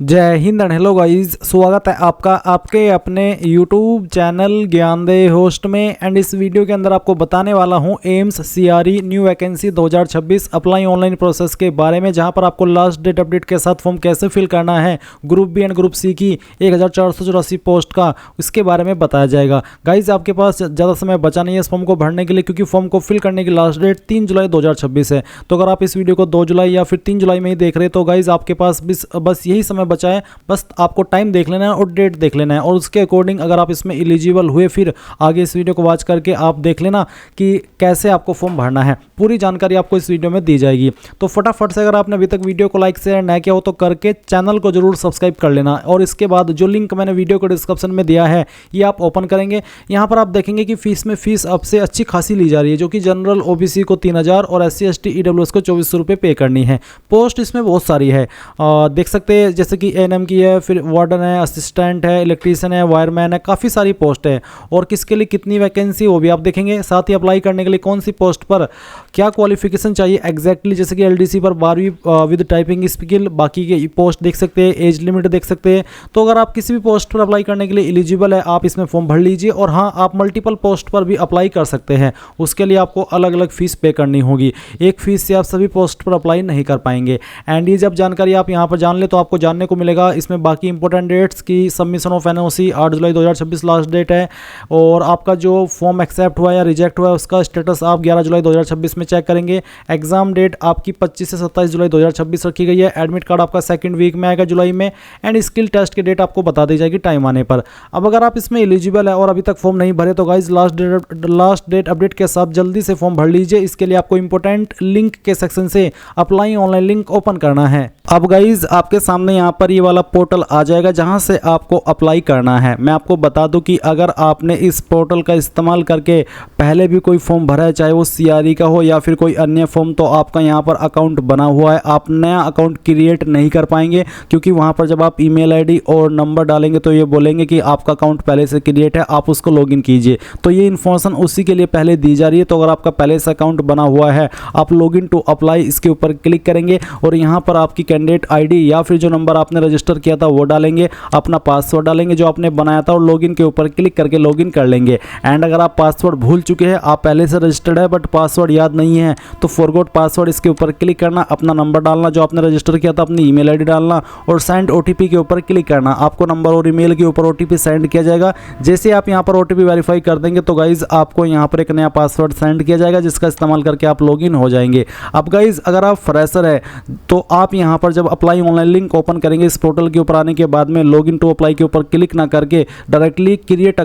जय Hind and hello guys, स्वागत है आपका आपके अपने YouTube चैनल ज्ञानदेह होस्ट में। एंड इस वीडियो के अंदर आपको बताने वाला हूं AIIMS CRE new vacancy 2026 apply online process के बारे में, जहां पर आपको लास्ट डेट अपडेट के साथ फॉर्म कैसे फिल करना है, group B and group C की 1484 पोस्ट का, इसके बारे में बताया जाएगा। गाइज आपके पास ज़्यादा समय बचा नहीं है इस फॉर्म को भरने के लिए, क्योंकि फॉर्म को फिल करने की लास्ट डेट 3 जुलाई 2026 है। तो अगर आप इस वीडियो को 2 जुलाई या फिर 3 जुलाई में ही देख रहे हैं तो गाइज आपके पास बस यही समय बचा है। बस आपको टाइम देख लेना है और डेट देख लेना है, और उसके अकॉर्डिंग अगर आप इसमें एलिजिबल हुए फिर आगे इस वीडियो को वॉच करके आप देख लेना कि कैसे आपको फॉर्म भरना है। पूरी जानकारी आपको इस वीडियो में दी जाएगी। तो फटाफट से अगर आपने अभी तक वीडियो को लाइक शेयर ना किया हो तो करके चैनल को जरूर सब्सक्राइब कर लेना, और इसके बाद जो लिंक मैंने वीडियो को डिस्क्रिप्शन में दिया है ये आप ओपन करेंगे। यहाँ पर आप देखेंगे कि फीस अब से अच्छी खासी ली जा रही है, जो कि जनरल OBC को 3000 और SC ST EWS को 2400 रुपये पे करनी है। पोस्ट इसमें बहुत सारी है, देख सकते हैं, जैसे कि ANM की है, फिर वार्डन है, असिस्टेंट है, इलेक्ट्रीशियन है, वायरमैन है, काफ़ी सारी पोस्ट है। और किसके लिए कितनी वैकेंसी वो भी आप देखेंगे। साथ ही अप्लाई करने के लिए कौन सी पोस्ट पर क्या क्वालिफिकेशन चाहिए एग्जैक्टली, जैसे कि LDC पर 12वीं विद टाइपिंग स्किल, बाकी के पोस्ट देख सकते हैं, एज लिमिट देख सकते हैं। तो अगर आप किसी भी पोस्ट पर अप्लाई करने के लिए एलिजिबल है आप इसमें फॉर्म भर लीजिए। और हाँ, आप मल्टीपल पोस्ट पर भी अप्लाई कर सकते हैं, उसके लिए आपको अलग अलग फीस पे करनी होगी। एक फीस से आप सभी पोस्ट पर अप्लाई नहीं कर पाएंगे। एंड ये जब जानकारी आप यहाँ पर जान ले तो आपको जानने को मिलेगा इसमें बाकी इंपॉर्टेंट डेट्स की। सबमिशन ऑफ NOC 8 जुलाई 2026 लास्ट डेट है, और आपका जो फॉर्म एक्सेप्ट हुआ या रिजेक्ट हुआ है उसका स्टेटस आप 11 जुलाई 2026 में चेक करेंगे। एग्जाम डेट आपकी 25 से 27 जुलाई 2026 रखी गई है। एडमिट कार्ड आपका सेकंड वीक में आएगा जुलाई में। एंड स्किल टेस्ट की डेट आपको बता दी जाएगी टाइम आने पर। अब अगर आप इसमें एलिजिबल है और अभी तक फॉर्म नहीं भरे तो गाइज लास्ट डेट अपडेट के साथ जल्दी से फॉर्म भर लीजिए। इसके लिए आपको इंपॉर्टेंट लिंक के सेक्शन से अप्लाई ऑनलाइन लिंक ओपन करना है। अब गाइज आपके सामने यहाँ पर ये वाला पोर्टल आ जाएगा जहाँ से आपको अप्लाई करना है। मैं आपको बता दूं कि अगर आपने इस पोर्टल का इस्तेमाल करके पहले भी कोई फॉर्म भरा है, चाहे वो CRE का हो या फिर कोई अन्य फॉर्म, तो आपका यहाँ पर अकाउंट बना हुआ है। आप नया अकाउंट क्रिएट नहीं कर पाएंगे, क्योंकि वहाँ पर जब आप ईमेल ID और नंबर डालेंगे तो ये बोलेंगे कि आपका अकाउंट पहले से क्रिएट है, आप उसको लॉगिन कीजिए। तो ये इन्फॉर्मेशन उसी के लिए पहले दी जा रही है। तो अगर आपका पहले से अकाउंट बना हुआ है, आप लॉगिन टू अप्लाई इसके ऊपर क्लिक करेंगे, और यहाँ पर आपकी कैंडिडेट ID या फिर जो नंबर आपने रजिस्टर किया था वो डालेंगे, अपना पासवर्ड डालेंगे जो आपने बनाया था, और लॉगिन के ऊपर क्लिक करके लॉगिन कर लेंगे। एंड अगर आप पासवर्ड भूल चुके हैं, आप पहले से रजिस्टर्ड है बट पासवर्ड याद नहीं है, तो फॉरगॉट पासवर्ड इसके ऊपर क्लिक करना, अपना नंबर डालना जो आपने रजिस्टर किया था, अपनी ईमेल ID डालना, और सेंड OTP के ऊपर क्लिक करना। आपको नंबर और ईमेल के ऊपर OTP सेंड किया जाएगा। जैसे आप यहाँ पर OTP वेरीफाई कर देंगे तो गाइज आपको यहाँ पर एक नया पासवर्ड सेंड किया जाएगा, जिसका इस्तेमाल करके आप लॉगिन हो जाएंगे। अब गाइज अगर आप फ्रेशर है तो आप यहाँ पर जब अप्लाई ऑनलाइन लिंक ओपन करेंगे इस पोर्टल के ऊपर आने के बाद में लॉगिन टू अप्लाई के ऊपर क्लिक ना करके डायरेक्टली क्रिएट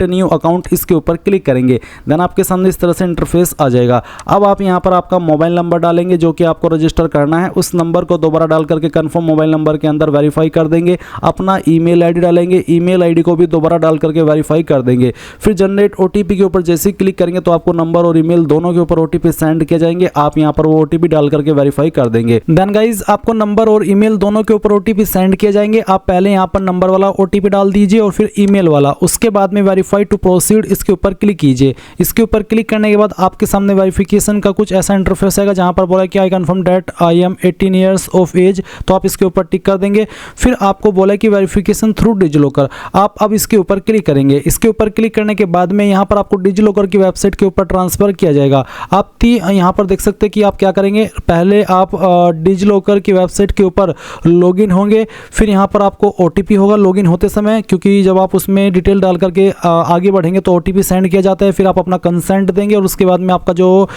न्यू अकाउंट इसके ऊपर क्लिक करेंगे। देन आपके सामने इस तरह से इंटरफेस आ जाएगा। अब आप यहाँ पर आपका मोबाइल नंबर डालेंगे जो कि आपको रजिस्टर करना है। उस नंबर को दोबारा डाल करके कंफर्म मोबाइल नंबर के अंदर वेरीफाई कर देंगे। अपना ईमेल ID डालेंगे, ईमेल ID को भी दोबारा डाल करके वेरीफाई कर देंगे। फिर जनरेट OTP के ऊपर जैसे ही क्लिक करेंगे तो आपको नंबर और ईमेल दोनों के ऊपर OTP सेंड किए जाएंगे। आप यहाँ पर वो OTP डाल करके वेरीफाई कर देंगे। देन गाइज आपको नंबर और ईमेल दोनों के ऊपर OTP सेंड किए जाएंगे। आप पहले यहाँ पर नंबर वाला OTP डाल दीजिए और फिर ईमेल वाला, उसके बाद में वेरीफाई टू प्रोसीड इसके ऊपर क्लिक कीजिए। इसके ऊपर क्लिक करने के बाद आपके सामने वेरिफिकेशन का कुछ ऐसा इंटरफेस आएगा जहाँ पर बोला कि I confirm that I am 18 years of age, तो आप इसके ऊपर टिक कर देंगे। फिर आपको बोला कि वेरिफिकेशन थ्रू डिजिलॉकर, आप अब इसके ऊपर क्लिक करेंगे। इसके ऊपर क्लिक करने के बाद में यहाँ पर आपको डिजिलॉकर की वेबसाइट के ऊपर ट्रांसफर किया जाएगा। आप यहाँ पर देख सकते हैं कि आप क्या करेंगे, पहले आप डिजिलॉकर की वेबसाइट के ऊपर लॉगिन होंगे। फिर यहाँ पर आपको OTP होगा लॉगिन होते समय, क्योंकि जब आप उसमें डिटेल डाल करके आगे बढ़ेंगे तो OTP सेंड किया जाता है। फिर आप अपना कंसेंट देंगे और उसके बाद में आपका जो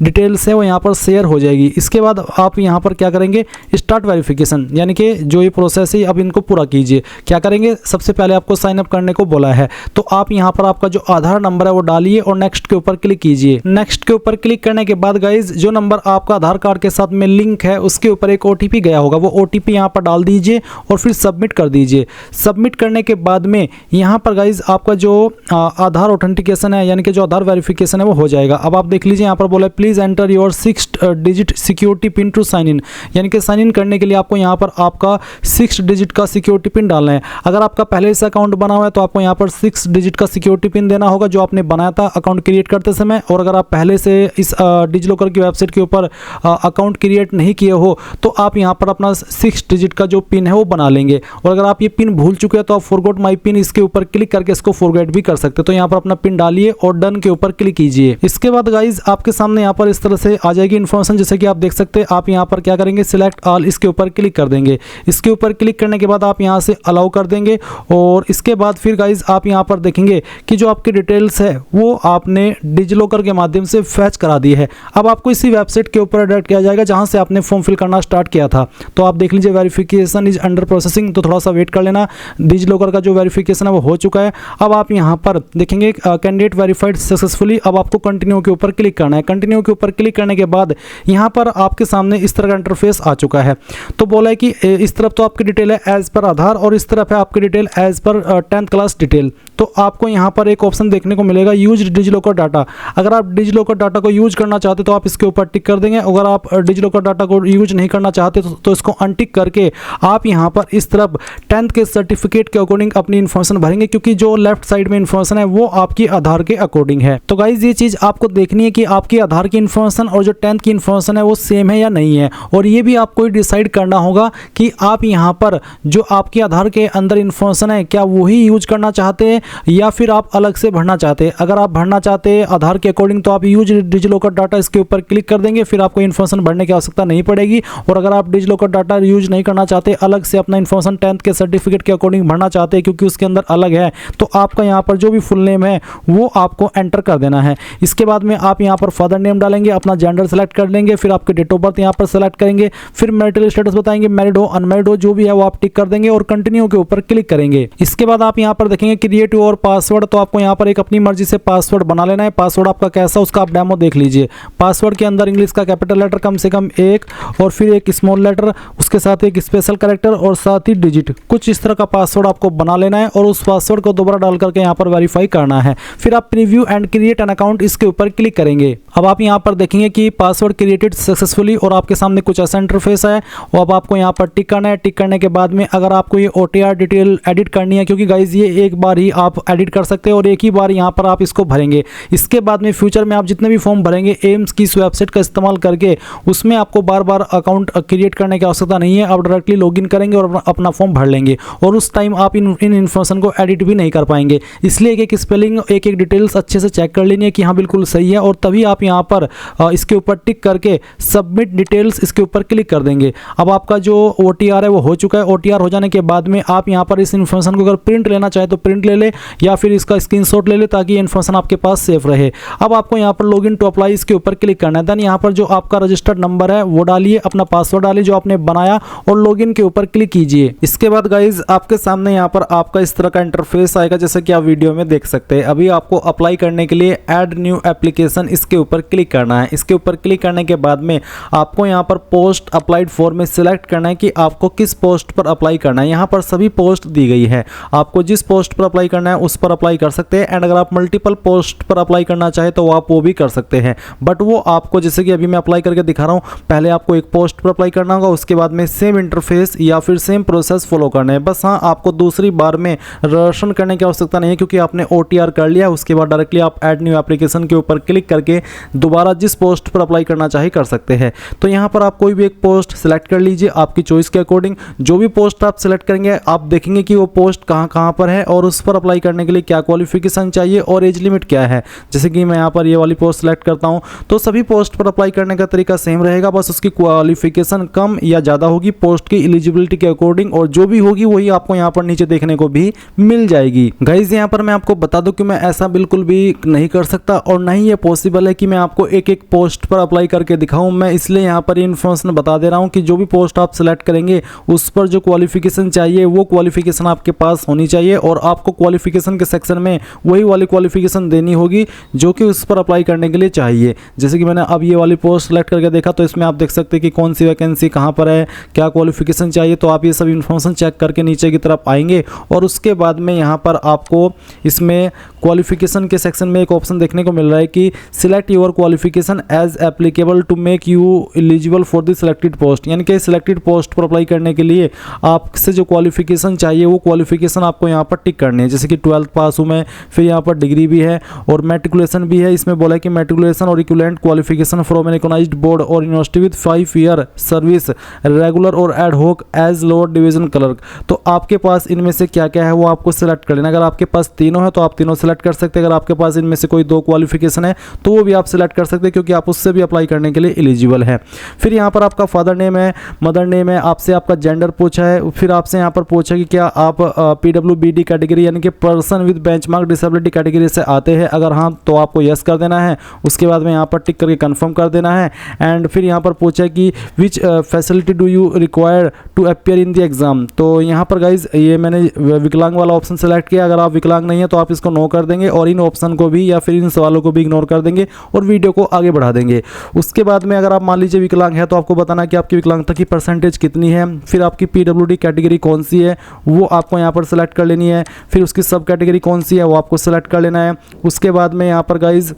डिटेल्स है वो यहाँ पर शेयर हो जाएगी। इसके बाद आप यहाँ पर क्या करेंगे, स्टार्ट वेरिफिकेशन, यानी कि जो ये प्रोसेस है अब इनको पूरा कीजिए। क्या करेंगे, सबसे पहले आपको साइन अप करने को बोला है, तो आप यहाँ पर आपका जो आधार नंबर है वो डालिए और नेक्स्ट के ऊपर क्लिक कीजिए। नेक्स्ट के ऊपर क्लिक करने के बाद गाइज जो नंबर आपका आधार कार्ड के साथ में लिंक है उसके ऊपर एक OTP गया होगा, वो OTP यहाँ पर डाल दीजिए और फिर सबमिट कर दीजिए। सबमिट करने के बाद में यहाँ पर गाइज आपका जो आधार ऑथेंटिकेशन है, यानी कि जो आधार वेरिफिकेशन है वो हो जाएगा। अब आप देख लीजिए यहाँ पर बोला है please enter your 6 digit security pin to sign in, यानी कि साइन इन करने के लिए आपको यहाँ पर आपका 6 डिजिट का सिक्योरिटी पिन डालना है। अगर आपका पहले से अकाउंट बना हुआ है तो आपको यहाँ पर 6 डिजिट का सिक्योरिटी पिन देना होगा जो आपने बनाया था अकाउंट क्रिएट करते समय। और अगर आप पहले से इस डिजिलॉकर की वेबसाइट के ऊपर अकाउंट क्रिएट नहीं किए हो तो आप यहाँ पर अपना 6 डिजिट का जो पिन है वो बना लेंगे। और अगर आप ये पिन भूल चुके हैं तो आप फॉरगॉट माई पिन इसके ऊपर क्लिक करके इसको फॉरगेट भी कर सकते हैं। तो यहाँ पर अपना पिन डालिए और डन के ऊपर क्लिक कीजिए। इसके बाद गाइज आपके सामने यहाँ पर इस तरह से आ जाएगी इन्फॉर्मेशन, जैसे कि आप देख सकते हैं। आप यहाँ पर क्या करेंगे, सिलेक्ट ऑल, इसके ऊपर क्लिक कर देंगे। इसके ऊपर क्लिक करने के बाद आप यहाँ से अलाउ कर देंगे और इसके बाद फिर गाइज आप यहाँ पर देखेंगे कि जो आपकी डिटेल्स है वो आपने डिजिलॉकर के माध्यम से फैच करा दी है। अब आपको इसी वेबसाइट के ऊपर डायरेक्ट किया जाएगा जहाँ से आपने फॉर्म फिल करना स्टार्ट किया था। तो आप देख लीजिए वेरिफिकेशन इज अंडर प्रोसेसिंग, तो थोड़ा सा वेट कर लेना। डिजिलॉकर का जो वेरिफिकेशन है वो हो चुका है। अब आप यहाँ पर देखेंगे कैंडिडेट वेरीफाइड सक्सेसफुली। अब आपको कंटिन्यू के ऊपर क्लिक करना है। कंटिन्यू के ऊपर क्लिक करने के बाद यहाँ पर आपके सामने इस तरह का इंटरफेस आ चुका है। तो बोला है कि इस तरफ तो आपकी डिटेल है एज पर आधार और इस तरफ है आपकी detail as per 10th class detail. तो आपको यहाँ पर एक ऑप्शन देखने को मिलेगा यूज डिजिलॉकर डाटा। अगर आप डिजिलॉकर डाटा को यूज करना चाहते तो आप इसके ऊपर टिक कर देंगे। अगर आप डिजिलॉकर डाटा को यूज नहीं करना चाहते तो इसको अनटिक करके आप यहाँ पर इस तरफ 10th के सर्टिफिकेट के अकॉर्डिंग अपनी इन्फॉर्मेशन भरेंगे, क्योंकि जो लेफ्ट साइड में इन्फॉर्मेशन है वो आपकी आधार के अकॉर्डिंग है। तो गाइज ये चीज़ आपको देखनी है कि आपकी आधार की इन्फॉर्मेशन और जो 10th की इन्फॉर्मेशन है वो सेम है या नहीं है। और ये भी आपको डिसाइड करना होगा कि आप यहाँ पर जो आपकी आधार के अंदर इन्फॉर्मेशन है क्या वही यूज करना चाहते हैं या फिर आप अलग से भरना चाहते हैं। अगर आप भरना चाहते हैं आधार के अकॉर्डिंग तो आप यूज डिजिलॉकर डाटा इसके ऊपर क्लिक कर देंगे, फिर आपको इन्फॉर्मेशन भरने की आवश्यकता नहीं पड़ेगी। और अगर आप डिजिलॉकर डाटा यूज नहीं करना चाहते, अलग से अपना इन्फॉर्मेशन 10th के सर्टिफिकेट के अकॉर्डिंग भरना चाहते हैं क्योंकि उसके अंदर अलग है, तो आपका यहाँ पर जो भी फुल नेम है वो आपको एंटर कर देना है। इसके बाद में आप यहाँ पर फादर नेम डालेंगे, अपना जेंडर सेलेक्ट कर लेंगे, फिर आपके डेट ऑफ बर्थ यहाँ पर सेलेक्ट करेंगे, फिर मैरिटल स्टेटस बताएंगे, मैरिड हो अनमैरिड हो जो भी है वो आप टिक कर देंगे और कंटिन्यू के ऊपर क्लिक करेंगे। इसके बाद आप यहाँ पर देखेंगे क्रिएट योर पासवर्ड। तो आपको यहाँ पर एक अपनी मर्जी से पासवर्ड बना लेना है। पासवर्ड आपका कैसा उसका आप डेमो देख लीजिए। पासवर्ड के अंदर इंग्लिश का कैपिटल लेटर कम से कम एक और फिर एक स्मॉल लेटर, उसके साथ एक स्पेशल कैरेक्टर और साथ ही डिजिट, कुछ इस तरह का पासवर्ड आपको बना लेना है और उस पासवर्ड को दोबारा डाल करके यहाँ पर वेरीफाई करना है। फिर आप preview and create an account इसके ऊपर क्लिक करेंगे। अब आप यहाँ पर देखेंगे कि पासवर्ड क्रिएटेड सक्सेसफुली और आपके सामने कुछ ऐसा इंटरफेस है। और अब आपको यहाँ पर टिक करना है। टिक करने के बाद में अगर आपको ये OTR डिटेल एडिट करनी है, क्योंकि गाइज ये एक बार ही आप एडिट कर सकते हैं और एक ही बार यहाँ पर आप इसको भरेंगे। इसके बाद में फ्यूचर में आप जितने भी फॉर्म भरेंगे एम्स की इस वेबसाइट का इस्तेमाल करके, उसमें आपको बार बार अकाउंट क्रिएट करने की आवश्यकता नहीं है। आप डायरेक्टली लॉगिन करेंगे और अपना फॉर्म भर लेंगे और उस टाइम आप इन इन्फॉर्मेशन को एडिट भी नहीं कर पाएंगे। इसलिए एक स्पेलिंग एक डिटेल्स अच्छे से चेक कर लेनी है कि हाँ बिल्कुल सही है, और तभी आप यहाँ पर इसके ऊपर टिक करके सबमिट डिटेल्स इसके ऊपर क्लिक कर देंगे। अब आपका जो OTR है वो हो चुका है। OTR हो जाने के बाद में आप यहाँ पर इस इन्फॉर्मेशन को अगर प्रिंट लेना चाहे तो प्रिंट ले ले या फिर इसका स्क्रीनशॉट ले ले ताकि ये इन्फॉर्मेशन आपके पास सेफ रहे। अब आपको यहाँ पर लॉगिन टू अप्लाई इसके ऊपर क्लिक करना है। देन यहाँ पर जो आपका रजिस्टर्ड नंबर है वो डालिए, अपना पासवर्ड डालिए जो आपने बनाया और लॉगिन के ऊपर क्लिक कीजिए। इसके बाद गाइज आपके सामने यहाँ पर आपका इस तरह का इंटरफेस आएगा जैसे कि आप वीडियो में देख सकते हैं। अभी आपको अप्लाई करने के लिए ऐड न्यू एप्लीकेशन इसके ऊपर क्लिक करना है। इसके ऊपर क्लिक करने के बाद में आपको यहाँ पर पोस्ट अप्लाइड फॉर में सिलेक्ट करना है कि आपको किस पोस्ट पर अप्लाई करना है। यहाँ पर सभी पोस्ट दी गई है, आपको जिस पोस्ट पर अप्लाई करना है उस पर अप्लाई कर सकते हैं। एंड अगर आप मल्टीपल पोस्ट पर अप्लाई करना चाहे तो आप वो भी कर सकते हैं, बट वो आपको जैसे कि अभी मैं अप्लाई करके दिखा रहा हूँ, पहले आपको एक पोस्ट पर अप्लाई करना होगा, उसके बाद में सेम इंटरफेस या फिर सेम प्रोसेस फॉलो करना है। बस हाँ, आपको दूसरी बार में रजिस्ट्रेशन करने की आवश्यकता नहीं है क्योंकि आपने OTR कर लिया। उसके बाद डायरेक्टली आप ऐड न्यू एप्लीकेशन के ऊपर क्लिक करके दोबारा जिस पोस्ट पर अप्लाई करना चाहे कर सकते हैं। तो यहाँ पर आप कोई भी एक पोस्ट सिलेक्ट कर लीजिए आपकी चॉइस के अकॉर्डिंग। जो भी पोस्ट आप सिलेक्ट करेंगे आप देखेंगे कि वो पोस्ट कहाँ पर है और उस पर अप्लाई करने के लिए क्या क्वालिफिकेशन चाहिए और एज लिमिट क्या है। जैसे कि मैं यहाँ पर ये वाली पोस्ट सिलेक्ट करता हूँ, तो सभी पोस्ट पर अप्लाई करने का तरीका सेम रहेगा, बस उसकी क्वालिफिकेशन कम या ज़्यादा होगी पोस्ट की एलिजिबिलिटी के अकॉर्डिंग, और जो भी होगी वही आपको यहाँ पर नीचे देखने को भी मिल जाएगी। गाइज यहाँ पर मैं आपको बता दूं कि मैं ऐसा बिल्कुल भी नहीं कर सकता और ना ही ये पॉसिबल है कि मैं आपको एक एक पोस्ट पर अप्लाई करके दिखाऊं। मैं इसलिए यहाँ पर इन्फॉर्मेशन बता दे रहा हूँ कि जो भी पोस्ट आप सिलेक्ट करेंगे उस पर जो क्वालिफिकेशन चाहिए वो क्वालिफिकेशन आपके पास होनी चाहिए और आपको क्वालिफिकेशन के सेक्शन में वही वाली क्वालिफिकेशन देनी होगी जो कि उस पर अप्लाई करने के लिए चाहिए। जैसे कि मैंने अब ये वाली पोस्ट सेलेक्ट करके देखा तो इसमें आप देख सकते हैं कि कौन सी वैकेंसी कहाँ पर है, क्या क्वालिफिकेशन चाहिए। तो आप ये सब इन्फॉर्मेशन चेक करके नीचे की तरफ आएंगे और उसके बाद में यहाँ पर आपको इसमें क्वालिफिकेशन के सेक्शन में एक ऑप्शन देखने को मिल मिल रहा है कि select your qualification as applicable to make you eligible for the selected post, यानी कि सिलेक्टेड पोस्ट पर अप्लाई करने के लिए आपसे जो क्वालिफिकेशन चाहिए वो क्वालिफिकेशन आपको यहाँ पर टिक करनी है। जैसे कि 12th पास हूँ मैं, फिर यहाँ पर डिग्री भी है और मैट्रिकुलेशन भी है। इसमें बोला है कि matriculation or equivalent qualification from an recognised board or university with 5 year service regular or ad hoc as lower division clerk. तो आपके पास इनमें से क्या क्या है वो आपको सिलेक्ट कर लेना। अगर आपके पास तीनों है तो आप तीनों सिलेक्ट कर सकते हैं। अगर आपके पास इनमें से कोई 2 क्वालिफिकेशन है तो वो भी आप सिलेक्ट कर सकते हैं, क्योंकि आप उससे भी अप्लाई करने के लिए एलिजिबल है। फिर यहाँ पर आपका फादर नेम है, मदर नेम है, आपसे आपका जेंडर पूछा है, फिर आपसे यहाँ पर पूछा कि क्या आप PWBD कैटेगरी यानी कि person with benchmark disability category से आते हैं। अगर हाँ तो आपको यस कर देना है, उसके बाद में यहाँ पर टिक करके कंफर्म कर देना है। एंड फिर यहाँ पर पूछा कि which facility do you require to appear in the exam. तो यहाँ पर गाइज ये मैंने विकलांग वाला ऑप्शन सेलेक्ट किया। अगर आप विकलांग नहीं है तो आप इसको नो कर देंगे और इन ऑप्शन को भी या फिर इन सवालों को भी इग्नोर कर देंगे और वीडियो को आगे बढ़ा देंगे। उसके बाद में अगर आप मान लीजिए विकलांग है तो आपको बताना कि आपकी विकलांगता की परसेंटेज कितनी है, फिर आपकी PWD कैटेगरी कौन सी है वो आपको यहाँ पर सेलेक्ट कर लेनी है, फिर उसकी सब कैटेगरी कौन सी है वो आपको सेलेक्ट कर लेना है। उसके बाद में यहाँ पर गाइज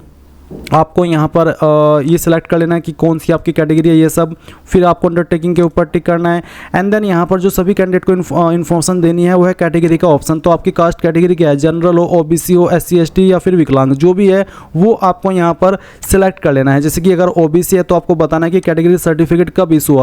आपको यहाँ पर ये सिलेक्ट कर लेना है कि कौन सी आपकी कैटेगरी है ये सब, फिर आपको अंडरटेकिंग के ऊपर टिक करना है। एंड देन यहाँ पर जो सभी कैंडिडेट को इन्फॉर्मेशन देनी है वो है कैटेगरी का ऑप्शन। तो आपकी कास्ट कैटेगरी क्या है, जनरल हो, OBC हो, SC ST या फिर विकलांग, जो भी है वो आपको यहाँ पर सिलेक्ट कर लेना है। जैसे कि अगर OBC है तो आपको बताना है कि कैटेगरी सर्टिफिकेट कब इशू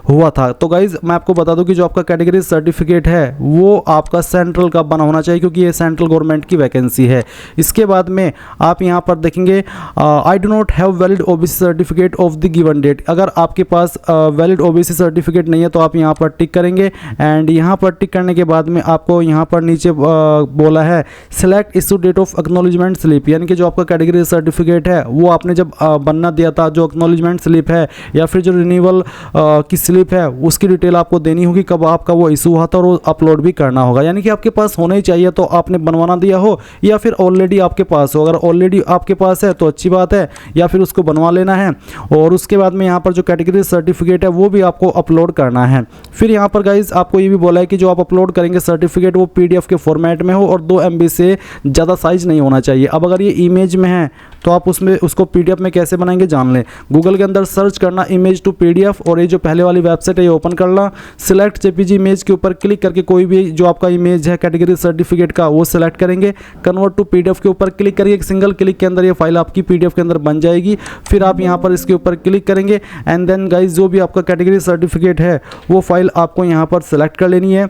हुआ था। तो गाइज मैं आपको बता दूँ कि जो आपका कैटेगरी सर्टिफिकेट है वो आपका सेंट्रल का बना होना चाहिए, क्योंकि ये सेंट्रल गवर्नमेंट की वैकेंसी है। इसके बाद में आप यहाँ पर देखेंगे I do not have valid OBC certificate of the given date. अगर आपके पास वैलिड OBC सर्टिफिकेट नहीं है तो आप यहाँ पर टिक करेंगे। एंड यहाँ पर टिक करने के बाद में आपको यहाँ पर नीचे बोला है select issue date of acknowledgement slip, यानी कि जो आपका कैटेगरी सर्टिफिकेट है वो आपने जब बनना दिया था, जो एक्नॉलेजमेंट स्लिप है या फिर जो रिन्यूअल की स्लिप है उसकी डिटेल आपको देनी होगी, कब आपका वो इशू हुआ था और वो अपलोड भी करना होगा। यानी कि आपके पास होना ही चाहिए, तो आपने बनवाना दिया हो या फिर ऑलरेडी आपके पास हो। अगर ऑलरेडी आपके पास है तो अच्छी बात है, या फिर उसको बनवा लेना है। और उसके बाद में यहाँ पर जो कैटेगरी सर्टिफिकेट है वो भी आपको अपलोड करना है। फिर यहाँ पर गाइज आपको ये भी बोला है कि जो आप अपलोड करेंगे सर्टिफिकेट वो PDF के फॉर्मेट में हो और 2 MB से ज़्यादा साइज नहीं होना चाहिए। अब अगर ये इमेज में है तो आप उसको PDF में कैसे बनाएंगे जान लें। गूगल के अंदर सर्च करना इमेज टू PDF और ये जो पहले वाली वेबसाइट है ये ओपन करना। सिलेक्ट JPG इमेज के ऊपर क्लिक करके कोई भी जो आपका इमेज है कैटेगरी सर्टिफिकेट का वो सिलेक्ट करेंगे। कन्वर्ट टू PDF के ऊपर क्लिक करिए, एक सिंगल क्लिक के अंदर ये फाइल आपकी PDF के अंदर बन जाएगी। फिर आप यहाँ पर इसके ऊपर क्लिक करेंगे एंड देन गाइज जो भी आपका कैटेगरी सर्टिफिकेट है वो फाइल आपको यहाँ पर सेलेक्ट कर लेनी है।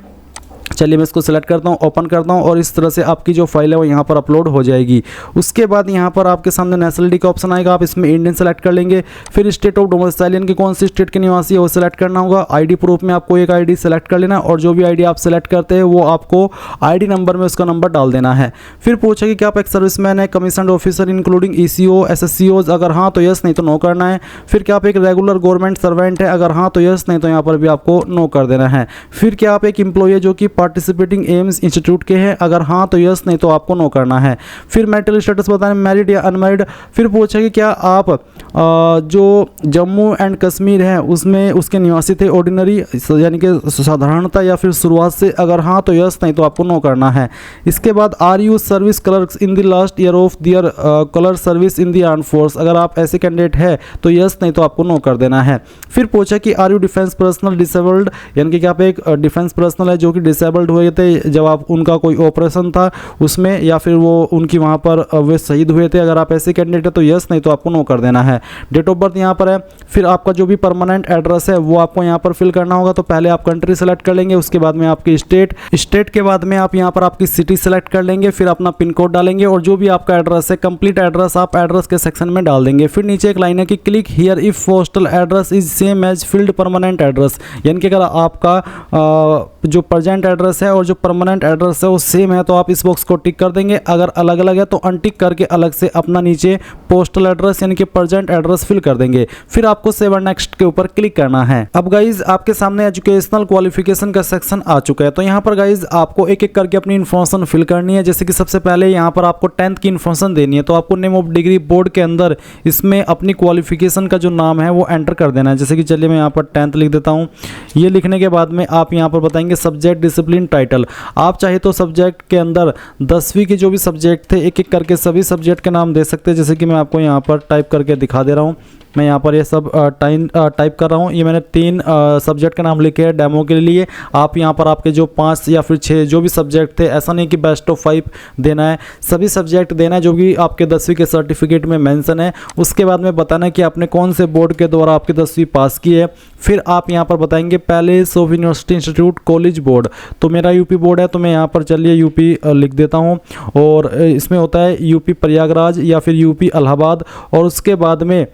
चलिए मैं इसको सेलेक्ट करता हूँ, ओपन करता हूँ और इस तरह से आपकी जो फाइल है वो यहाँ पर अपलोड हो जाएगी। उसके बाद यहाँ पर आपके सामने नेशनलिटी का ऑप्शन आएगा, आप इसमें इंडियन सेलेक्ट कर लेंगे। फिर स्टेट ऑफ डोमिसाइल की कौन सी स्टेट के निवासी है वो सिलेक्ट करना होगा। ID प्रूफ में आपको एक ID सेलेक्ट कर लेना और जो भी ID आप सेलेक्ट करते हैं वो आपको ID नंबर में उसका नंबर डाल देना है। फिर पूछा कि क्या आप एक सर्विसमैन है, commissioned officer including ECO SSCOs, अगर हाँ तो यस, नहीं तो नो करना है। फिर क्या आप एक रेगुलर गवर्नमेंट सर्वेंट है, अगर हाँ तो यस, नहीं तो यहाँ पर भी आपको नो कर देना है। फिर क्या आप एक एम्प्लॉय है जो कि पार्टिसिपेटिंग एम्स इंस्टीट्यूट के हैं, अगर हाँ तो यस, नहीं तो आपको नो करना है। फिर मैरिटल स्टेटस बताना, मैरिड या अनमैरिड। फिर पूछा कि क्या आप जो जम्मू एंड कश्मीर है उसमें उसके निवासी थे, ऑर्डिनरी यानी कि साधारणता या फिर शुरुआत से, अगर हाँ तो यस, नहीं तो आपको नो करना है। इसके बाद are you service clerks in the last year of their colour service in the arm force, अगर आप ऐसे कैंडिडेट है तो यस, नहीं तो आपको नो कर देना है। फिर पूछा कि are you defence personnel disabled, यानी कि क्या आप एक डिफेंस पर्सनल है जो कि डिसेबल्ड हुए थे जब आप उनका कोई ऑपरेशन था उसमें, या फिर वो उनकी वहाँ पर वे शहीद हुए थे, अगर आप ऐसे कैंडिडेट है तो यस, नहीं तो आपको नो कर देना है। डेट ऑफ बर्थ यहाँ पर है। फिर आपका जो भी परमानेंट एड्रेस है वो आपको यहाँ पर फिल करना होगा। तो पहले आप कंट्री सेलेक्ट कर लेंगे, उसके बाद में आपकी स्टेट के बाद में आप यहाँ पर आपकी सिटी सेलेक्ट कर लेंगे, फिर अपना पिन कोड डालेंगे और जो भी आपका एड्रेस है कंप्लीट एड्रेस आप एड्रेस के सेक्शन में डाल देंगे। फिर नीचे एक लाइन है कि click here if postal address is same as field permanent address, यानी कि अगर आपका जो प्रेजेंट एड्रेस है और जो परमानेंट एड्रेस है वो सेम है तो आप इस बॉक्स को टिक कर देंगे। अगर अलग अलग है तो अनटिक करके अलग से अपना नीचे पोस्टल एड्रेस यानी कि प्रेजेंट एड्रेस फिल कर देंगे। फिर आपको सेव एंड नेक्स्ट के ऊपर क्लिक करना है। अब गाइज आपके सामने एजुकेशनल क्वालिफिकेशन का सेक्शन आ चुका है। तो यहाँ पर गाइज आपको एक एक करके अपनी इन्फॉर्मेशन फिल करनी है। जैसे कि सबसे पहले यहाँ पर आपको 10th की इन्फॉर्मेशन देनी है, तो आपको नेम ऑफ डिग्री बोर्ड के अंदर इसमें अपनी क्वालिफिकेशन का जो नाम है वो एंटर कर देना है। जैसे कि चलिए मैं यहाँ पर 10th लिख देता हूँ। ये लिखने के बाद में आप यहाँ पर बताएंगे सब्जेक्ट डिसिप्लिन डिसिप्लिन टाइटल। आप चाहे तो सब्जेक्ट के अंदर 10वीं के जो भी सब्जेक्ट थे एक एक करके सभी सब्जेक्ट के नाम दे सकते हैं। जैसे कि मैं आपको यहाँ पर टाइप करके दिखा दे रहा हूँ। मैं यहाँ पर ये सब टाइप कर रहा हूँ। ये मैंने 3 सब्जेक्ट का नाम लिखे हैं डेमो के लिए। आप यहाँ पर आपके जो 5 या फिर 6 जो भी सब्जेक्ट थे, ऐसा नहीं कि बेस्ट ऑफ 5 देना है, सभी सब्जेक्ट देना है जो भी आपके 10वीं के सर्टिफिकेट में मेंशन है। उसके बाद में बताना है कि आपने कौन से बोर्ड के द्वारा आपकी 10वीं पास की है। फिर आप यहाँ पर बताएंगे palace of university institute college board. तो मेरा यूपी बोर्ड है, तो मैं यहाँ पर चलिए यूपी लिख देता हूँ। और इसमें होता है यूपी प्रयागराज या फिर यूपी इलाहाबाद। और उसके बाद में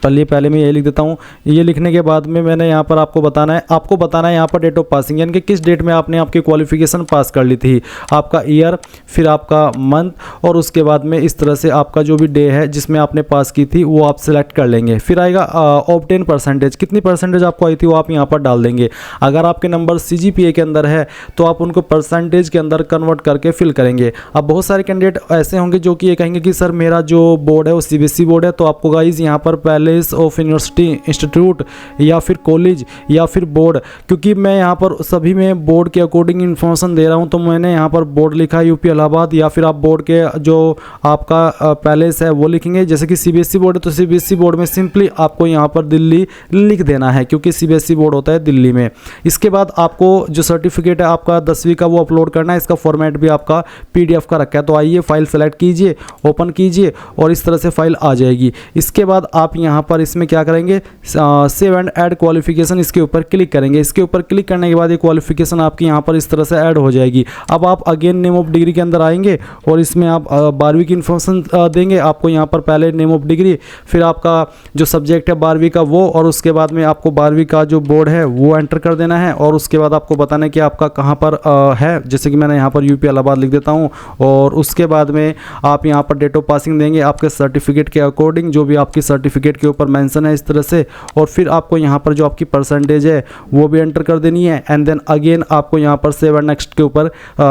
पहले मैं ये लिख देता हूँ। ये लिखने के बाद में मैंने यहाँ पर आपको बताना है यहाँ पर डेट ऑफ पासिंग, यानी कि किस डेट में आपने आपकी क्वालिफिकेशन पास कर ली थी, आपका ईयर, फिर आपका मंथ, और उसके बाद में इस तरह से आपका जो भी डे है जिसमें आपने पास की थी वो आप सिलेक्ट कर लेंगे। फिर आएगा ऑब्टेन परसेंटेज, कितनी परसेंटेज आपको आई थी वो आप यहाँ पर डाल देंगे। अगर आपके नंबर CGPA के अंदर है तो आप उनको परसेंटेज के अंदर कन्वर्ट करके फिल करेंगे। अब बहुत सारे कैंडिडेट ऐसे होंगे जो कि ये कहेंगे कि सर मेरा जो बोर्ड है वो CBSE बोर्ड है, तो आपको गाइज यहाँ पर पैलेस ऑफ यूनिवर्सिटी इंस्टीट्यूट या फिर कॉलेज या फिर बोर्ड, क्योंकि मैं यहाँ पर सभी में बोर्ड के अकॉर्डिंग इन्फॉर्मेशन दे रहा हूँ, तो मैंने यहाँ पर बोर्ड लिखा यूपी इलाहाबाद, या फिर आप बोर्ड के जो आपका पैलेस है वो लिखेंगे। जैसे कि CBSE बोर्ड है तो CBSE बोर्ड में सिंपली आपको यहाँ पर दिल्ली लिख देना है, क्योंकि CBSE बोर्ड होता है दिल्ली में। इसके बाद आपको जो सर्टिफिकेट है आपका 10वीं का वो अपलोड करना है। इसका फॉर्मेट भी आपका PDF का रखा है। तो आइए फाइल सेलेक्ट कीजिए, ओपन कीजिए और इस तरह से फाइल आ जाएगी। इसके बाद आप यहाँ पर इसमें क्या करेंगे, सेव एंड ऐड क्वालिफिकेशन, इसके ऊपर क्लिक करेंगे। इसके ऊपर क्लिक करने के बाद ये क्वालिफिकेशन आपकी यहाँ पर इस तरह से ऐड हो जाएगी। अब आप अगेन नेम ऑफ डिग्री के अंदर आएंगे और इसमें आप 12वीं की इन्फॉर्मेशन देंगे। आपको यहाँ पर पहले नेम ऑफ डिग्री, फिर आपका जो सब्जेक्ट है 12वीं का वो, और उसके बाद में आपको 12वीं का जो बोर्ड है वो एंटर कर देना है। और उसके बाद आपको बताना है कि आपका कहाँ पर है। जैसे कि मैंने यहाँ पर यूपी इलाहाबाद लिख देता हूँ। और उसके बाद में आप यहाँ पर डेट ऑफ पासिंग देंगे आपके सर्टिफिकेट के अकॉर्डिंग, जो भी आपकी सर्टिफिकेट के ऊपर मेंशन है इस तरह से। और फिर आपको यहाँ पर जो आपकी परसेंटेज है वो भी एंटर कर देनी है। एंड देन अगेन आपको यहाँ पर सेव एंड नेक्स्ट के ऊपर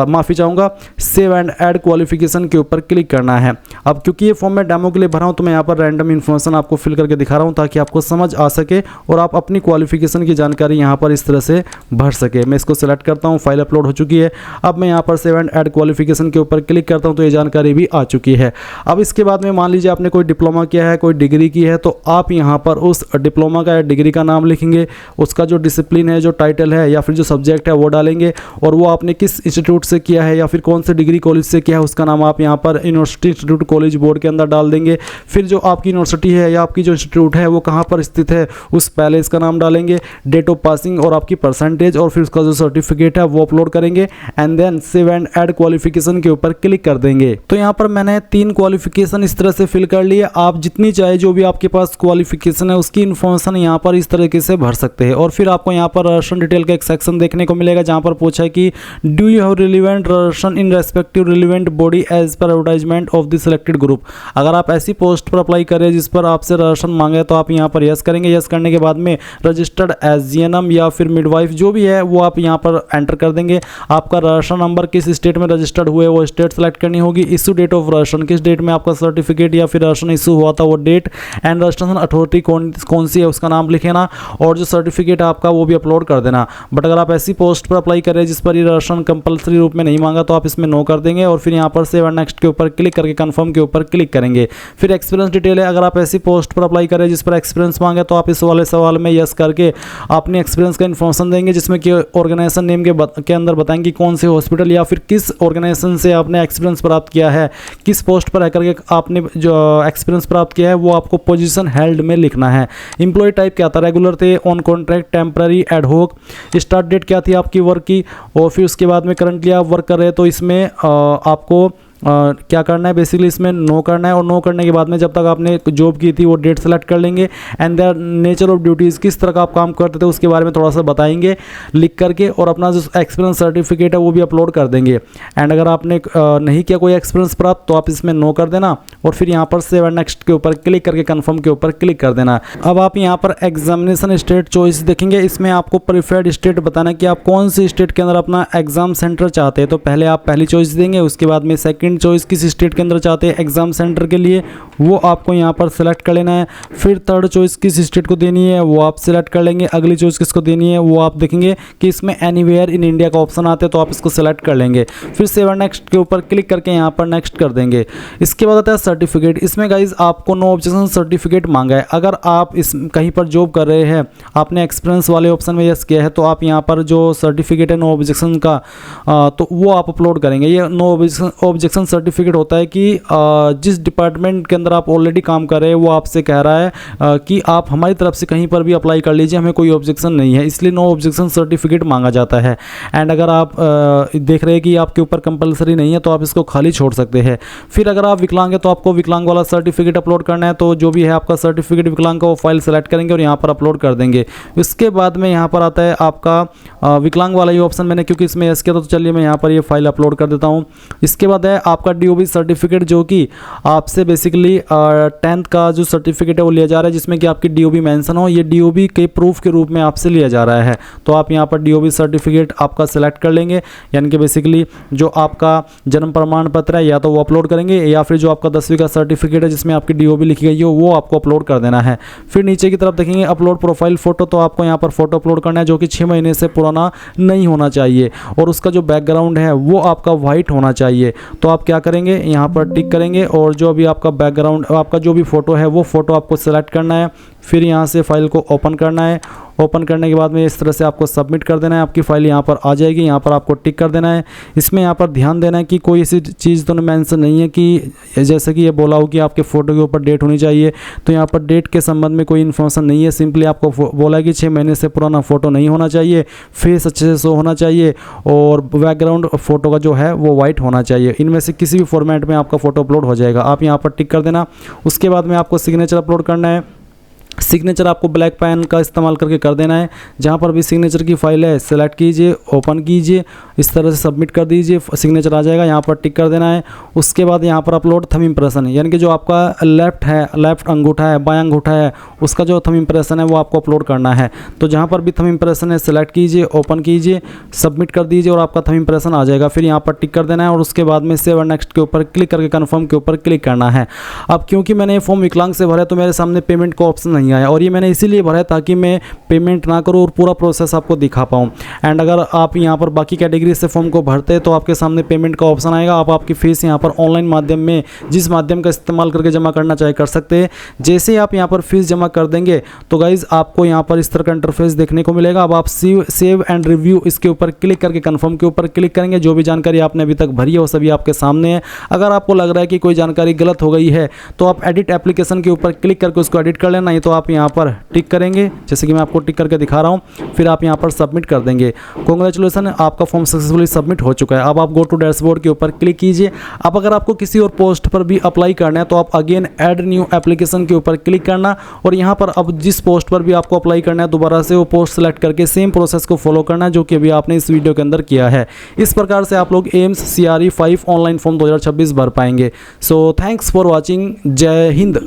माफ़ी चाहूँगा, सेव एंड ऐड क्वालिफिकेशन के ऊपर क्लिक करना है। अब क्योंकि ये फॉर्म मैं डेमो के लिए भरा हूँ तो मैं यहाँ पर रैंडम इन्फॉर्मेशन आपको फिल करके दिखा रहा हूँ ताकि आपको समझ आ सके और आप अपनी क्वालिफिकेशन की जानकारी यहाँ पर इस तरह से भर सके। मैं इसको सिलेक्ट करता हूँ, फाइल अपलोड हो चुकी है। अब मैं यहाँ पर सेव एंड ऐड क्वालिफिकेशन के ऊपर क्लिक करता हूँ तो ये जानकारी भी आ चुकी है। अब इसके बाद में मान लीजिए आपने कोई डिप्लोमा किया है, कोई डिग्री की है, तो आप यहाँ पर उस डिप्लोमा का या डिग्री का नाम लिखेंगे, उसका जो डिसिप्लिन है, जो टाइटल है या फिर जो सब्जेक्ट है वो डालेंगे, और वो आपने किस इंस्टीट्यूट से किया है या फिर कौन से डिग्री कॉलेज से किया है उसका नाम आप यहाँ पर यूनिवर्सिटी इंस्टीट्यूट कॉलेज बोर्ड के अंदर डाल देंगे। फिर जो आपकी यूनिवर्सिटी है या आपकी जो इंस्टीट्यूट है वो कहाँ पर स्थित है उस पैलेस का नाम डालेंगे, डेट ऑफ पासिंग और आपकी परसेंटेज, और फिर उसका जो सर्टिफिकेट है वो अपलोड करेंगे। And then save and add qualification के ऊपर क्लिक कर देंगे। तो यहाँ पर मैंने 3 क्वालिफिकेशन इस तरह से फिल कर लिए। आप जितनी चाहे जो भी आपके पास क्वालिफिकेशन है उसकी इन्फॉर्मेशन यहाँ पर इस तरीके से भर सकते हैं। और फिर आपको यहाँ पर राशन डिटेल का एक सेक्शन देखने को मिलेगा जहाँ पर पूछा है कि do you have relevant ration in respective relevant body as per advertisement of the selected group. अगर आप ऐसी पोस्ट पर अप्लाई करें जिस पर आपसे राशन मांगे तो आप यहाँ पर यस करेंगे। यस करने के बाद में रजिस्टर्ड एज GNM या फिर मिडवाइफ जो भी है वो आप यहाँ पर एंटर कर देंगे। आपका राशन नंबर किस स्टेट में रजिस्टर्ड हुए वो स्टेट सेलेक्ट करनी होगी। इशू डेट ऑफ राशन, किस डेट में आपका सर्टिफिकेट या फिर राशन इशू हुआ था वो डेट, एंड रजिस्ट्रेशन अथॉरिटी कौन सी है उसका नाम लिखेना, और जो सर्टिफिकेट है आपका वो भी अपलोड कर देना। बट अगर आप ऐसी पोस्ट पर अप्लाई करें जिस पर ये राशन कंपलसरी रूप में नहीं मांगा तो आप इसमें नो कर देंगे। और फिर यहाँ पर सेव एंड नेक्स्ट के ऊपर क्लिक करके कंफर्म के ऊपर क्लिक करेंगे। फिर एक्सपीरियंस डिटेल है, अगर आप ऐसी पोस्ट पर अप्लाई करें जिस पर एक्सपीरियंस मांगे तो आप इस वाले सवाल में यस करके अपने एक्सपीरियंस का इन्फॉर्मेशन देंगे, जिसमें कि ऑर्गेनाइजेशन नेम के अंदर बताएंगे कौन से हॉस्पिटल या फिर किस ऑर्गेनाइजेशन से आपने एक्सपीरियंस प्राप्त किया है, किस पोस्ट पर रहकर के आपने जो एक्सपीरियंस प्राप्त किया है वो आपको पोजीशन हेल्ड में लिखना है। एम्प्लॉय टाइप क्या था, रेगुलर थे, on contract, temporary, ad hoc, start date क्या थी आपकी वर्क की, और फिर उसके बाद में करंटली आप वर्क कर रहे हैं तो इसमें आपको क्या करना है, बेसिकली इसमें नो करना है। और नो करने के बाद में जब तक आपने जॉब की थी वो डेट सेलेक्ट कर लेंगे। And their nature of duties, किस तरह का आप काम करते थे उसके बारे में थोड़ा सा बताएंगे लिख करके, और अपना जो एक्सपीरियंस सर्टिफिकेट है वो भी अपलोड कर देंगे। एंड अगर आपने नहीं किया कोई एक्सपीरियंस प्राप्त तो आप इसमें नो कर देना, और फिर यहाँ पर सेव एंड नेक्स्ट के ऊपर क्लिक करके कन्फर्म के ऊपर क्लिक कर देना। अब आप यहाँ पर एग्जामिनेशन स्टेट चॉइस देखेंगे, इसमें आपको प्रीफर्ड स्टेट बताना कि आप कौन सी स्टेट के अंदर अपना एग्जाम सेंटर चाहते हैं। तो पहले आप पहली चॉइस देंगे, उसके बाद में सेकंड सेकंड चॉइस किस स्टेट के अंदर चाहते हैं एग्ज़ाम सेंटर के लिए, वो आपको यहाँ पर सेलेक्ट कर लेना है। फिर थर्ड चॉइस किस स्टेट को देनी है वो आप सेलेक्ट कर लेंगे। अगली चॉइस किसको देनी है वो आप देखेंगे कि इसमें एनीवेयर इन इंडिया का ऑप्शन आता है, तो आप इसको सेलेक्ट कर लेंगे। फिर सेव नेक्स्ट के ऊपर क्लिक करके यहाँ पर नेक्स्ट कर देंगे। इसके बाद आता है सर्टिफिकेट। इसमें गाइज आपको नो ऑब्जेक्शन सर्टिफिकेट मांगा है। अगर आप इस कहीं पर जॉब कर रहे हैं, आपने एक्सपीरियंस वाले ऑप्शन में यस किया है, तो आप यहाँ पर जो सर्टिफिकेट है नो ऑब्जेक्शन का तो वो आप अपलोड करेंगे। ये नो ऑब्जेक्शन सर्टिफिकेट होता है कि जिस डिपार्टमेंट के अंदर आप ऑलरेडी काम कर रहे हैं वो आपसे कह रहा है कि आप हमारी तरफ से कहीं पर भी अप्लाई कर लीजिए, हमें कोई ऑब्जेक्शन नहीं है, इसलिए नो ऑब्जेक्शन सर्टिफिकेट मांगा जाता है। एंड अगर आप देख रहे हैं कि आपके ऊपर कंपलसरी नहीं है तो आप इसको खाली छोड़ सकते हैं। फिर अगर आप विकलांग है तो आपको विकलांग वाला सर्टिफिकेट अपलोड करना है, तो जो भी है आपका सर्टिफिकेट विकलांग का वो फाइल सेलेक्ट करेंगे और यहाँ पर अपलोड कर देंगे। इसके बाद में यहाँ पर आता है आपका विकलांग वाला ये ऑप्शन, मैंने क्योंकि इसमें यस किया तो चलिए मैं यहाँ पर ये फाइल अपलोड कर देता हूँ। इसके बाद है आपका DOB सर्टिफिकेट, जो कि आपसे बेसिकली 10th का जो सर्टिफिकेट है वो लिया जा रहा है, जिसमें कि आपकी DOB मेंशन हो। ये DOB के प्रूफ के रूप में आपसे लिया जा रहा है, तो आप यहाँ पर DOB सर्टिफिकेट आपका सेलेक्ट कर लेंगे। यानी कि बेसिकली जो आपका जन्म प्रमाण पत्र है या तो वो अपलोड करेंगे, या फिर जो आपका 10वीं का सर्टिफिकेट है जिसमें आपकी DOB लिखी गई हो वो आपको अपलोड कर देना है। फिर नीचे की तरफ देखेंगे अपलोड प्रोफाइल फ़ोटो, तो आपको यहाँ पर फोटो अपलोड करना है जो कि 6 महीने से पुराना नहीं होना चाहिए, और उसका जो बैकग्राउंड है वो आपका वाइट होना चाहिए। तो आप क्या करेंगे, यहाँ पर टिक करेंगे और जो भी आपका बैकग्राउंड आपका जो भी फ़ोटो है वो फ़ोटो आपको सेलेक्ट करना है। फिर यहाँ से फाइल को ओपन करना है। ओपन करने के बाद में इस तरह से आपको सबमिट कर देना है, आपकी फ़ाइल यहाँ पर आ जाएगी। यहाँ पर आपको टिक कर देना है। इसमें यहाँ पर ध्यान देना है कि कोई ऐसी चीज़ तो मेंशन नहीं है कि जैसे कि ये बोला हो कि आपके फ़ोटो के ऊपर डेट होनी चाहिए, तो यहाँ पर डेट के संबंध में कोई इन्फॉर्मेशन नहीं है। सिंपली आपको बोला है कि 6 महीने से पुराना फ़ोटो नहीं होना चाहिए, फेस अच्छे से शो होना चाहिए और बैकग्राउंड फ़ोटो का जो है वो वाइट होना चाहिए। इनमें से किसी भी फॉर्मेट में आपका फ़ोटो अपलोड हो जाएगा। आप यहाँ पर टिक कर देना। उसके बाद में आपको सिग्नेचर अपलोड करना है। सिग्नेचर आपको ब्लैक पेन का इस्तेमाल करके कर देना है। जहाँ पर भी सिग्नेचर की फाइल है सेलेक्ट कीजिए, ओपन कीजिए, इस तरह से सबमिट कर दीजिए, सिग्नेचर आ जाएगा। यहाँ पर टिक कर देना है। उसके बाद यहाँ पर अपलोड थंब इम्प्रेशन, यानी कि जो आपका लेफ्ट अंगूठा है, बायां अंगूठा है, उसका जो थंब इम्प्रेशन है वो आपको अपलोड करना है। तो जहाँ पर भी थंब इम्प्रेशन है सेलेक्ट कीजिए, ओपन कीजिए, सबमिट कर दीजिए और आपका थंब इम्प्रेशन आ जाएगा। फिर यहाँ पर टिक कर देना है और उसके बाद में सेव नेक्स्ट के ऊपर क्लिक करके कन्फर्म के ऊपर क्लिक करना है। अब क्योंकि मैंने ये फॉर्म विकलांग से भरा है तो मेरे सामने पेमेंट का ऑप्शन नहीं आया, और ये मैंने इसीलिए भरा है ताकि मैं पेमेंट ना करूँ और पूरा प्रोसेस आपको दिखा पाऊँ। एंड अगर आप यहाँ पर बाकी कैटेगरी से फॉर्म को भरते हैं तो आपके सामने पेमेंट का ऑप्शन आएगा। आप आपकी फीस यहाँ पर ऑनलाइन माध्यम में जिस माध्यम का इस्तेमाल करके जमा करना चाहे कर सकते हैं। जैसे ही आप यहाँ पर फीस जमा कर देंगे तो गाइज आपको यहाँ पर इस तरह का इंटरफेस देखने को मिलेगा। अब आप सेव एंड रिव्यू इसके ऊपर क्लिक करके कन्फर्म के ऊपर क्लिक करेंगे। जो भी जानकारी आपने अभी तक भरी है वो सभी आपके सामने है। अगर आपको लग रहा है कि कोई जानकारी गलत हो गई है तो आप एडिट एप्लीकेशन के ऊपर क्लिक करके उसको एडिट कर लेना, नहीं तो आप यहाँ पर टिक करेंगे जैसे कि मैं आपको टिक करके दिखा रहा हूँ। फिर आप यहाँ पर सबमिट कर देंगे। कांग्रेचुलेसन, आपका फॉर्म सक्सेसफुली सबमिट हो चुका है। अब आप गो टू डैशबोर्ड के ऊपर क्लिक कीजिए। अब अगर आपको किसी और पोस्ट पर भी अप्लाई करना है तो आप अगेन ऐड न्यू एप्लीकेशन के ऊपर क्लिक करना, और यहाँ पर अब जिस पोस्ट पर भी आपको अप्लाई करना है दोबारा से वो पोस्ट सेलेक्ट करके सेम प्रोसेस को फॉलो करना जो कि अभी आपने इस वीडियो के अंदर किया है। इस प्रकार से आप लोग एम्स CRE 5 ऑनलाइन फॉर्म 2026 भर पाएंगे। So thanks for watching. जय हिंद।